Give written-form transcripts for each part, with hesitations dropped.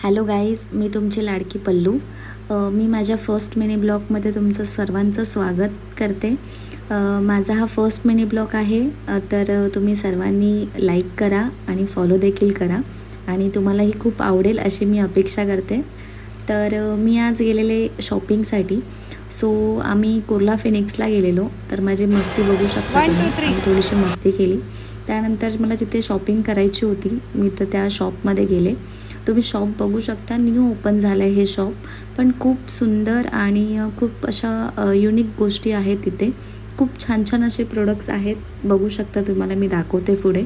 Hello guys, मी तुमची लाडकी पल्लू. मी माझ्या first mini ब्लॉगमध्ये तुमचं सर्वांचं स्वागत करते. माझा हा फर्स्ट मिनी ब्लॉग आहे, तर तुम्ही सर्वांनी लाईक करा आणि फॉलो देखील करा आणि तुम्हालाही खूप आवडेल अशी मी अपेक्षा करते. तर मी आज गेलेले शॉपिंगसाठी. सो आम्ही कुर्ला फिनिक्सला गेलेलो. तर माझी मस्ती बघू शकता तुम्ही. थोडीशी मस्ती केली. त्यानंतर मला तिथे शॉपिंग करायची होती. मी तर त्या शॉपमध्ये गेले. तुम्ही शॉप बघू शकता. न्यू ओपन झालं आहे हे शॉप, पण खूप सुंदर आणि खूप अशा युनिक गोष्टी आहेत तिथे. खूप छान छान असे प्रोडक्ट्स आहेत, बघू शकता. तुम्हाला मी दाखवते पुढे.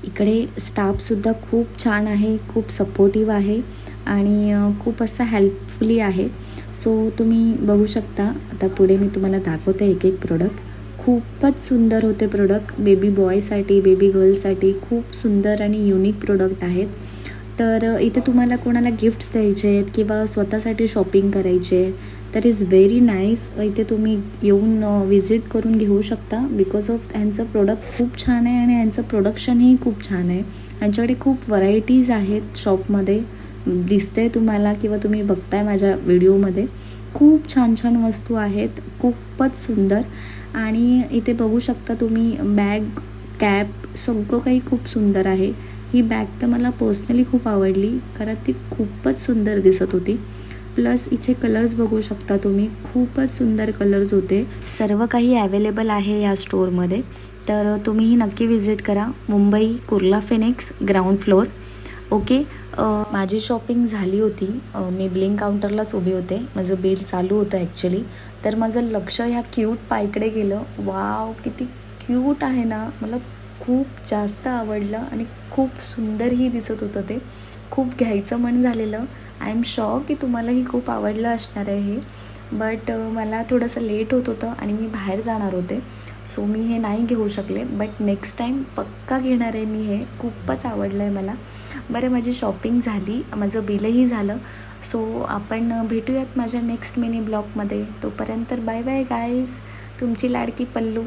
इकडे स्टाफसुद्धा खूप छान आहे, खूप सपोर्टिव्ह आहे आणि खूप असा हेल्पफुली आहे. सो तुम्ही बघू शकता. आता पुढे मी तुम्हाला दाखवते एक एक प्रोडक्ट. खूपच सुंदर होते प्रोडक्ट. बेबी बॉयसाठी, बेबी गर्लसाठी खूप सुंदर आणि युनिक प्रोडक्ट आहेत. तर इथे तुम्हाला कोणाला गिफ्ट्स द्यायचे आहेत किंवा स्वतःसाठी शॉपिंग करायचे तर इज व्हेरी नाईस. इथे तुम्ही येऊन विजिट करून घेऊ शकता. बिकॉज ऑफ यांचं प्रोडक्ट खूप छान आहे आणि यांचं प्रोडक्शनही खूप छान आहे. यांच्याकडे खूप व्हरायटीज आहेत शॉपमध्ये, दिसते तुम्हाला किंवा तुम्ही बघताय माझ्या व्हिडिओमध्ये. खूप छान छान वस्तू आहेत, खूपच सुंदर. आणि इथे बघू शकता तुम्ही बॅग, कॅप, सगळं काही खूप सुंदर आहे. ही बॅग तर मला पर्सनली खूप आवडली, कारण ती खूपच सुंदर दिसत होती. प्लस हिचे कलर्स बघू शकता तुम्ही, खूपच सुंदर कलर्स होते. सर्व काही अवेलेबल आहे या स्टोअरमध्ये. तर तुम्हीही नक्की विजिट करा. Mumbai Kurla Phoenix, ground floor. Okay. माझी शॉपिंग झाली होती. मी बिलिंग काउंटरलाच उभी होते. माझं बिल चालू होतं ॲक्च्युली. तर माझं लक्ष ह्या क्यूट पायकडे गेलं. वाव, किती क्यूट आहे ना. मला खूप जास्त आवडलं आणि खूप सुंदरही दिसत होतं ते. खूप घ्यायचं मन झालेलं. आय एम शॉक की तुम्हालाही खूप आवडलं असणार आहे हे. बट मला थोडंसं लेट होत होतं आणि मी बाहेर जाणार होते. सो मी हे नाही घेऊ शकले. बट नेक्स्ट टाईम पक्का घेणार आहे मी हे. खूपच आवडलं आहे मला. बरं, माझी शॉपिंग झाली, माझं बिलही झालं. सो आपण भेटूयात माझ्या नेक्स्ट मिनी ब्लॉगमध्ये. तोपर्यंत बाय बाय गाईज. तुमची लाडकी पल्लू.